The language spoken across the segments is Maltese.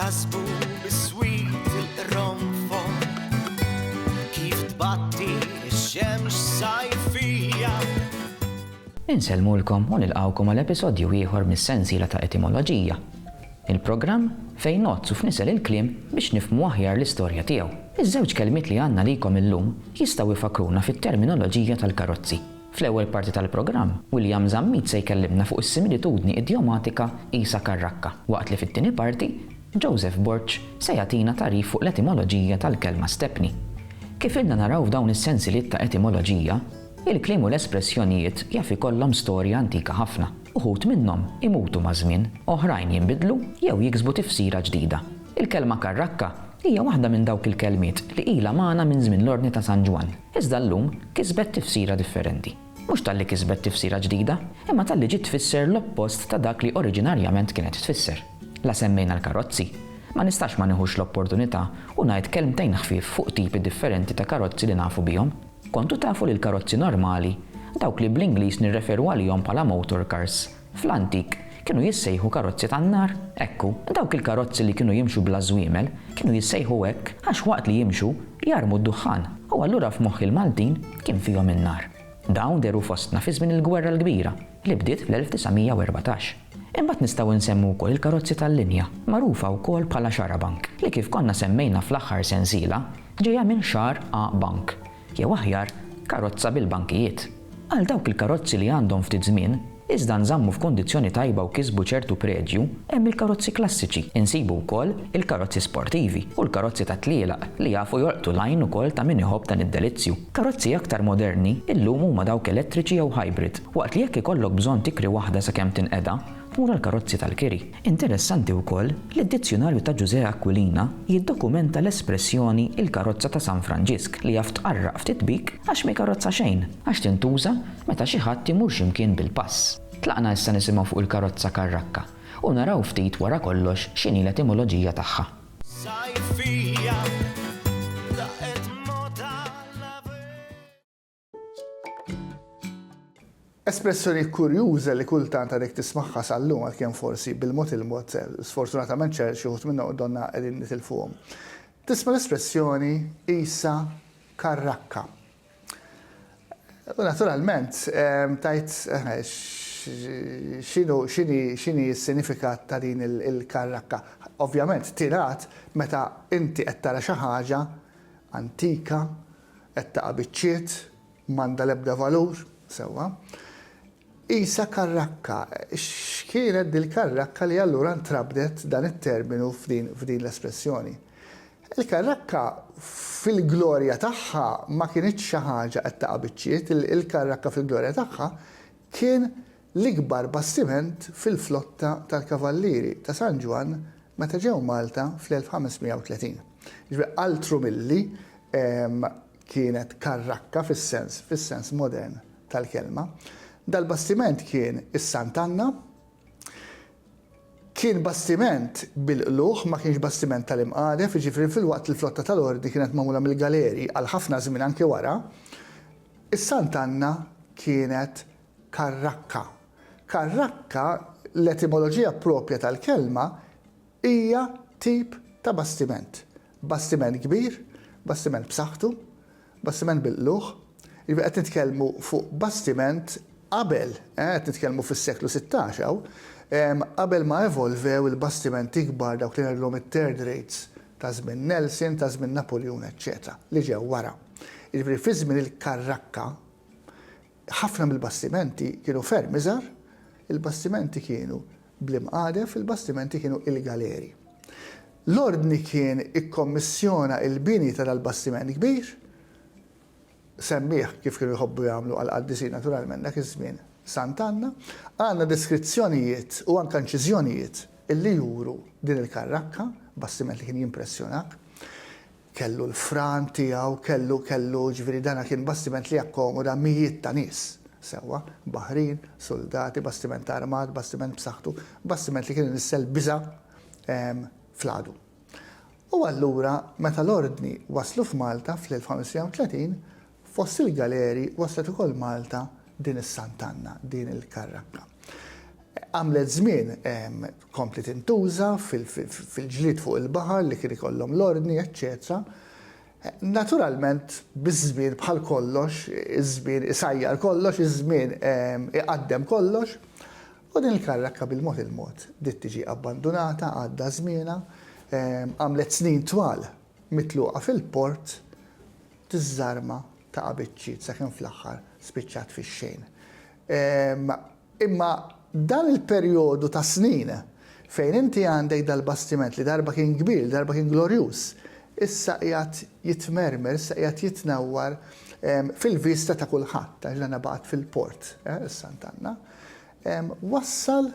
tasbu bis-swit il-ronfon kif tbatti x-xemx sajfija. Insellmulkom u nilqawkom għal episodju ieħor mis-sensiela ta' etimoloġija. Il-programm fejn nozzu f'nisel il-kliem biex nifhmu aħjar l-istorja tiegħu. Iż-żewġ kelmiet li għandna likom illum jistgħu jfakruna fit-terminoloġija tal-karozzi. Fl-ewwel parti tal-programm, William Zammit se jkellimna fuq is-similitudni idiomatika Isa Karrakka, waqt li fit-tieni parti Joseph Borch se jagħtina tarif fuq l-etimoloġija tal-kelma stepni. Kif ilna naraw f'dawn is-sensieliet ta' etimoloġija, il-kliem u l-espressjonijiet jaf ikollhom storja antika ħafna. Uħud minnhom imutu ma' żmien, oħrajn jinbidlu jew jiksbu tifsira ġdida. Il-kelma Karrakka hija waħda minn dawk il-kelmiet li ilha magħna minn żmien l-Ordni ta' San Ġwan, iżda llum kisbet tifsira differenti. Mhux talli kisbet tifsira ġdida, imma talli ġiet tfisser l-oppost ta' dak li oriġinarjament kienet tfisser. La semmejna l-karozzi, ma nistax ma nieħux l-opportunità u ngħid kelmtejn ħfief fuq tipi differenti ta' karozzi li nafu bihom. Kontu tafu li l-karozzi normali, dawk li bl-Ingliż nirreferu għalihom bħala motor cars, fl-antik kienu jissejħu karozzi tan-nar. Ekku, dawk il-karozzi li kienu jimxu bla żwiemel kienu jissejħu hekk għax waqt li jimxu jarmu d-duħħan u allura f'moħħ il-Maltin kien fihom in-nar. Dawn deru fostna fi żmien il-Gwerra l-Kbira li bdiet fl-1914. Imbagħad nistgħu nsemmu wkoll il-karozzi tal-linja, magħrufa wkoll bħala xarabank, li kif konna semmejna fl-aħħar sensiela ġejja minn xar A bank, jew aħjar karozza bil-bankijiet. Għal dawk il-karozzi li għandhom ftit żmien, iżda nżammu f'kondizzjoni tajba u kisbu ċertu preġju, hemm il-karozzi klassiċi. Insibu wkoll il-karozzi sportivi u l-karozzi ta' tlielaq li jafu jolqtu lajn ukoll ta' min iħobb dan id-delizzju. Karozzi aktar moderni illum huma dawk elettriċi jew hybrid, waqt li jekk ikollok bżonn tikri waħda sakemm tinqeda, tmur għall-karozzi tal-kiri. Interessanti wkoll li d-dizzjonarju ta' Giuseppe Aquilina jiddokumenta l-espressjoni il-karozza ta' San Franġisk li jaf tqarraq ftit bik għax mi karozza xejn, għax tintuża meta xi ħadd imur x'imkien bil-pass. Tlaqna issa nisimgħu fuq il-karozza Karrakka u naraw ftit wara kollox x'inhi l-etimoloġija tagħha. Espressjoni kurjuża li kultant għadek tismaħħa sal-lum għal kien forsi bil-mod il-mod, sfortunatament xi wħud minna donna qegħdin nitilfuhom. Tisma' l-espressjoni Isa Karrakka. U naturalment tajt x'inhi s-sinifikat ta' din il-Karrakka. Ovvjament tingħat meta inti qed tara xi ħaġa antika, qed taqa' biċċiet, m'għandha l-ebda valur, sewwa. Isa Karrakka, x'kienet dil-Karrakka li allura ntrabdet dan it-terminu f'din l-espressjoni. Il-Karrakka fil-glorja tagħha ma kienitx xi ħaġa qed taqa' biċċiet, il-Karrakka fil-glorja tagħha kien l-ikbar bastiment fil-flotta tal-kavallieri ta' San Ġwan meta ġew Malta fl-1530. Ġifieri altru milli kienet Karrakka fis-sens modern tal-kelma. Dal-bastiment kien is-Sant'Anna, kien bastiment bil-qluħ, ma kienx bastiment tal-imqadef, jiġifieri fil-waqt il-flotta tal-ordi kienet magħmula mill-galeri għal ħafna żmien anke wara. Is-Sant'Anna kienet Karrakka. Karrakka, l-etimoloġija proprja tal-kelma hija tip ta' bastiment. Bastiment kbir, bastiment b'saħħtu, bastiment bil-qluħ. Qed nitkellmu fuq bastiment qabel, qed nitkellmu fis-seklu 16, qabel ma evolvew il-bastimenti kbar dawk li ngħidulhom it-third rates ta' żmien Nelson, ta' żmien Napoleon, eċċetera, li ġew wara. Jiġifieri fi żmien il-Karrakka ħafna mill-bastimenti kienu ferm iżgħar, il-bastimenti kienu bl-imqadef, il-bastimenti kienu il-galeri. L-ordni kien ikkommissjona il-bini ta' dal-bastiment kbir, semmih kif kienu jħobbu jagħmlu għal-qaddisi naturalment dak iż-żmien Sant'Anna, għandna deskrizzjonijiet u anke inċiżjonijiet illi juru din il-Karrakka, bastiment li kien jimpressjonak. Kellu l-fran tiegħu, kellu ġifieri dana kien bastiment li jakkomoda mijiet ta' nies. Sewwa, baħrin, soldati, bastiment armat, bastiment b'saħħtu, bastiment li kien nissel biża' fl-għadu. U allura meta l-ordni waslu f'Malta fl-1530, fost il-galeri waslet ukoll Malta din is-Sant'Anna, din il-Karrakka. Għamlet żmien kompli tintuża fil-ġlied fuq il-baħar li kien ikollhom l-ordni, eċċetera. Naturalment, biż-żmien bħal kollox, iż-żmien isajjar kollox, iż-żmien iqaddem kollox, u din il-karrakka bil-mod il-mod dit tiġi abbandunata, għadda żmienha, għamlet snin twal mitluqa fil-port, tiżżarma ta' biċċiet sakemm fl-aħħar spiċċat fix-xejn. Imma dan il-perjodu ta' snin fejn inti għandek dal-bastiment li darba kien kbir, darba kien glorjuż, issa qiegħed jitmermer, issa qiegħed jitnawwar fil-vista ta' kulħadd għax dan baqgħet fil-port, is-Sant'Anna. Wassal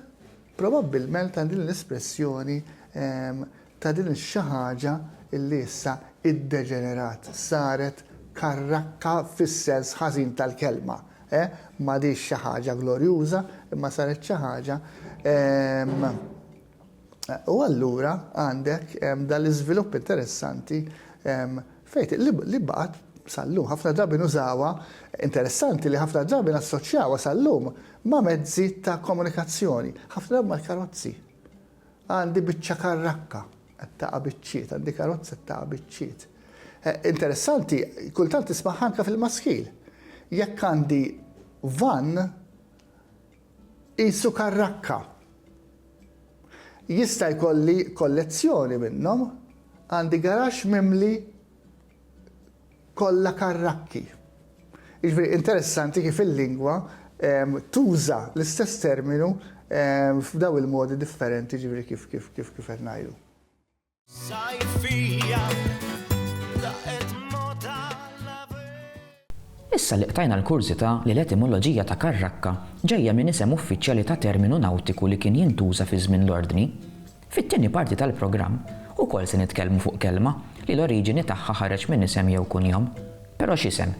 probabbilment għal din l-espressjoni ta' din xi ħaġa illi issa iddeġenerat, saret karrakka fis-sens ħażin tal-kelma. Ma dix xi ħaġa glorjuża, imma saret xi ħaġa. U allura għandek dal-iżvilupp interessanti fejn li baqgħet sal-lum ħafna drabi nużawha, interessanti li ħafna drabi nassoċjawha sal-lum ma' mezzi ta' komunikazzjoni, ħafna drabi mal-karozzi. Għandi biċċa karrakka qed taqa' biċċiet, għandi karozza qed taqa' biċċiet. Interessanti, kultant tisma' anke fil-maskil. Jekk għandi van qisu karrakka. Jista' jkolli kollezzjoni minnhom, għandi garax mimli kollha karrakki. Jiġifieri interessanti kif il-lingwa tuża l-istess terminu f'daw il-modi differenti ġifieri kif qed ngħidu. Issa li qtajna l-kursità li l-etimoloġija ta' karrakka ġejja minn isem uffiċjali ta' terminu nawtiku li kien jintuża fi żmien l-ordni. Fit-tieni parti tal-programm ukoll se nitkellmu fuq kelma li l-oriġini tagħha ħareġ minn isem jew kunjom. Però x'isem?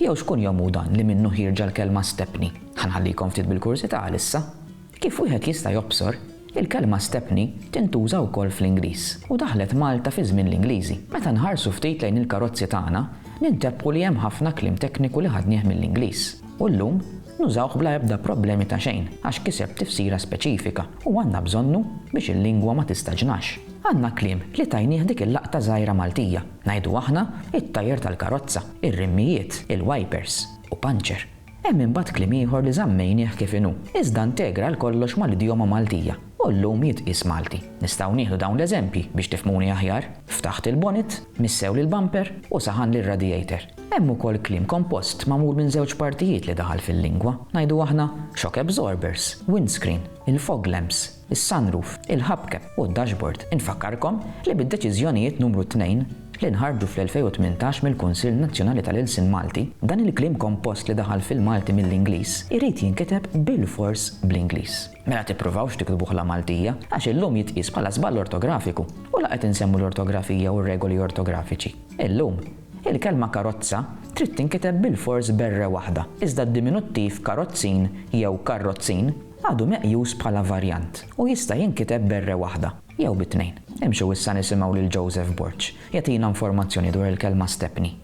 Jew x'kunjom hu dan li minnu ħirġa l-kelma stepni? Ħanħallikom ftit bil-kursità għalissa. Kif wieħed jista' jobsor, il-kelma stepni tintuża wkoll fl-Ingliż u daħlet Malta fi żmien l-Ingliżi. Meta nħarsu ftit lejn il-karozzi tagħna, nintebbħu li hemm ħafna kliem tekniku li ħadnieh mill-Ingliż. U llum nużawh bla ebda problemi ta' xejn għax kiseb tifsira speċifika u għandna bżonnu biex il-lingwa ma tistaġnax. Għandna kliem li tajnieh dik il-laqta żgħira Maltija. Ngħidu aħna it-tajjer tal-karozza, ir-rimmijiet, il-wipers u puncher. Hemm imbagħad kliem ieħor li żammejnieh kif inhu, iżda integra l-kollox mal-idjoma Maltija. U llum jitqies Malti. Nistgħu nieħdu dawn l-eżempji biex tifhmuni aħjar. Ftaħt il-bonnet, missew lill-bumper u saħan lir-radiator. Hemm ukoll kliem kompost magħmul minn żewġ partijiet li daħal fil-lingwa. Ngħidu aħna shock absorbers, windscreen, il-fog lamps, is-sunroof, il-hubcap u d-dashboard. Infakkarkom li bid-deċiżjonijiet numru 2 li nħarġu fl-2018 mill-Kunsill Nazzjonali tal-Ilsin Malti, dan il-kliem kompost li daħal fil-Malti mill-Ingliż irid jinkiteb bil-fors bl-Ingliż. Mela tippruvawx tiktbuh la Maltija għax illum jitqies bħala żball ortografiku u laqgħet insemmu l-ortografija u r-regoli ortografiċi. Illum il-kelma karozza trid tinkiteb bil-fors berre waħda, iżda d-diminuttiv karozzin jew karrozzin għadu meqjus bħala varjant u jista' jinkiteb berre waħda jew bit-tnejn. Imxu issa nisimgħu lil Joseph Borch jagħtina informazzjoni dwar il-kelma stepni.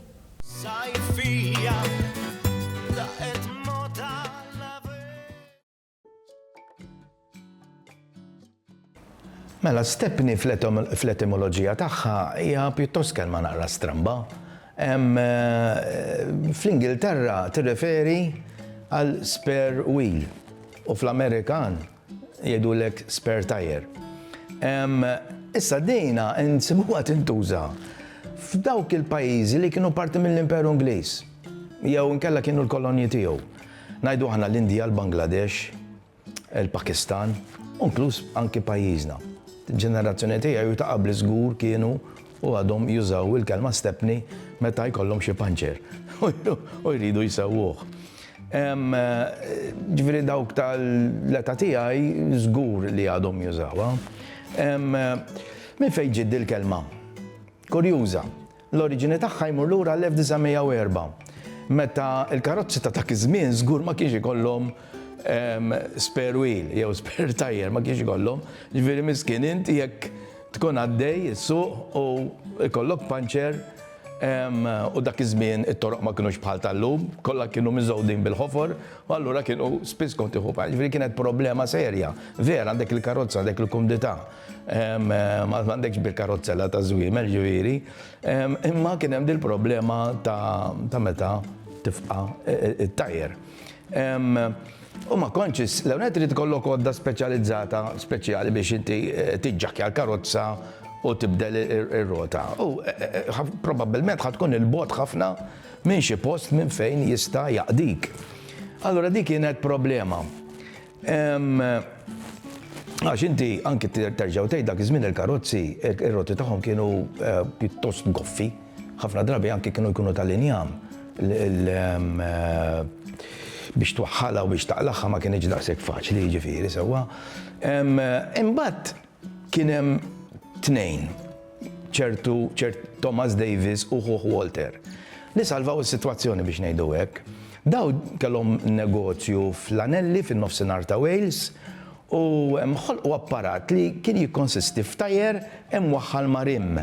Mela stepni fl-etimoloġija tagħha hija pjuttost kelma naqra stramba. Fl-Ingilterra tirreferi għal spare wheel u fl-Amerikan jgħidulek spare tire. Issa dejna nsibuha tintuża f'dawk il-pajjiżi li kienu parti mill-Imperu Ingliż jew inkella kienu l-kolonji tiegħu. Ngħidu aħna l-Indja, l-Bangladesh, il-Pakistan, u inkluż anke pajjiżna. Il-ġenerazzjoni tiegħi ta' qabel żgur kienu u għadhom jużaw il-kelma stepni meta jkollhom xi panċer u jridu jsewwuh. Ġifieri dawk tal-età tiegħi żgur li għadhom jużawha. Min fejn ġiet il-kelma? Kurjuża. L-oriġini tagħha jmur lura l-1904. Meta l-karozzi ta' dak iż-żmien żgur ma kienx ikollhom spare wheel jew spare tire, ma kienx ikollhom. Ġifieri miskien inti jekk tkun għaddej is-suq u ikollok panċer U dak iż-żmien it-toroq ma kienux bħal tal-lum, kollha kienu miżgħudin bil-ħofor, u allura kienu spiss kont tieħu bħal. Ġifieri kienet problema serja. Vera għandek il-karozza, għandek il-kumdità. Ma għandekx bil-karozzella ta' żwiemel ġifieri. Imma kien hemm dil-problema ta' meta tifqa' it-tajjer. U ma konċis, l-għunet trid kollok għodda speċjali biex inti tiġġakja l-karozza u tibdel ir-rota. U probabbilment ħatkun il-bot ħafna minn xi post minn fejn jista' jaqdik. Allura dik kienet problema. Għax inti anke terġgħu tgħid dak iż-żmien il-karozzi, ir-roti tagħhom kienu pjuttost goffi, ħafna drabi anke kienu jkunu tal-injam. Biex twaħħala u biex taqlaħħa ma kienx daqshekk faċli jiġifieri sewwa. Imbagħad kien hemm tnejn, ċertu Thomas Davis u Hugo Walter, li salvaw is-sitwazzjoni biex ngħidu hekk. Daw kellhom negozju fl-Anelli fin-nofsinhar ta' Wales u ħolqu apparat li kien jikkonsisti f'tajjer hemm waħħal ma' rimm.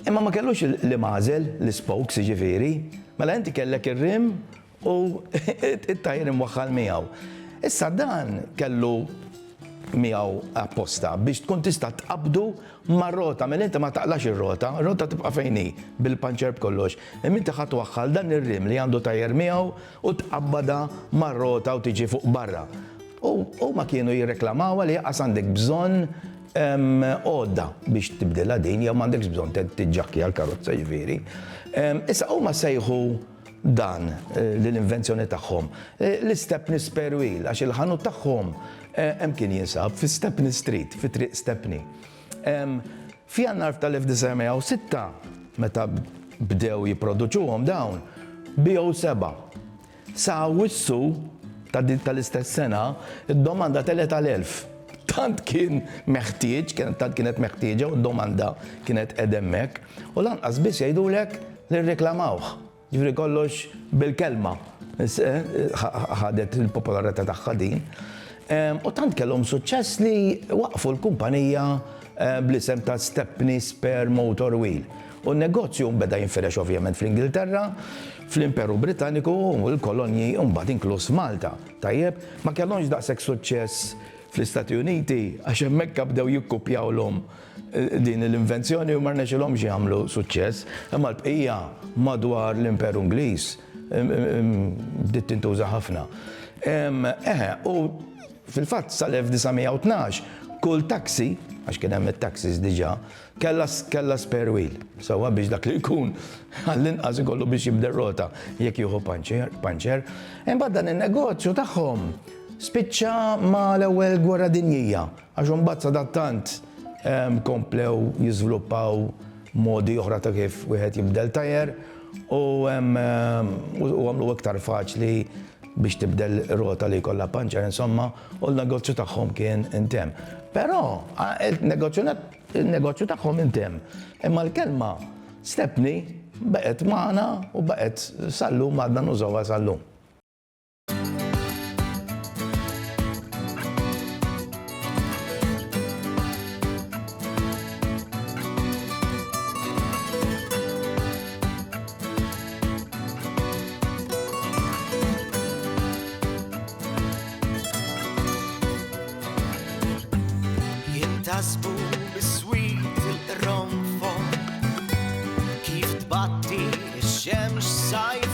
Imma ma kellux li mażel l-spokes jiġifieri, mela inti kellek ir-rimm u it-tajjer imwaħħal miegħu. Issa dan kellu miegħu apposta biex tkun tista' tqabdu mar-rota, mela inti ma taqlax ir-rota, ir-rota tibqa' fejn hi bil-panċer b'kollox. Imma inti ħadd waħħal dan ir-rim li għandu tajjer miegħu u tqabbada mar-rota u tiġi fuq barra. U ma kienu jirreklamawha li jaqas għandek bżonn għodda biex tibdilha din jew m'għandekx bżonn tiġġakkja l-karozza ġifieri. Issa huma sejħu dan l-invenzjoni tagħhom. L-Stepney Spare Wheel, għax il-ħanut tagħhom hemm kien jinsab fi Stepney Street, fi triq Stepney. Fi Jannar tal-1906, meta bdew jipproduċuhom dawn, biegħu 7. Sa wissu tal-istess sena, id-domanda telet għal 1000. Tant kien meħtieġ, tant kienet meħtieġa u d-domanda kienet edemmek, u lanqas biss jgħidulek li rreklamawh. Ġifri kollox bil-kelma, ħadet il-popolarità tagħha din. U tant kellhom suċċess li waqfu l-kumpanija bl-isem ta' Stepney Spare Motor Wheel. U n-negozju beda jinferex ovvjament fl-Ingilterra, fl-Imperu Britanniku u l-kolonji mbagħad inkluż Malta. Tajjeb, ma kellhomx daqshekk suċċess fl-Istati Uniti għax hemmhekk bdew jikkupjawlhom din l-invenzjoni u ma rnexxilhomx jagħmlu suċċess, imma l-bqija madwar l-Imperu Ingliż bdiet tintuża ħafna. U fil-fatt sal-1912 kull taxi, għax kien hemm it-taxis diġà, kellha spare wheel. Sewwa biex dak li jkun għall-inqas ikollu biex jibda rota jekk jieħu panċer. Imbagħad dan in-negozju tagħhom spiċċa ma l-ewwel gwerra dinjija, għax imbagħad sadattant komplew jiżviluppaw modi oħra ta' kif wieħed jibdel tajjer u għamlu iktar faċli biex tibdel rota li jkollha panċer, insomma, u l-negozju tagħhom kien intemm. Però il-negozju tagħhom intemm. Imma l-kelma Stepney baqgħet magħna u baqgħet sallum għadna nużawha sallum. Tasbu bis-swit il-ronfon kif tbatti x-xemx sajf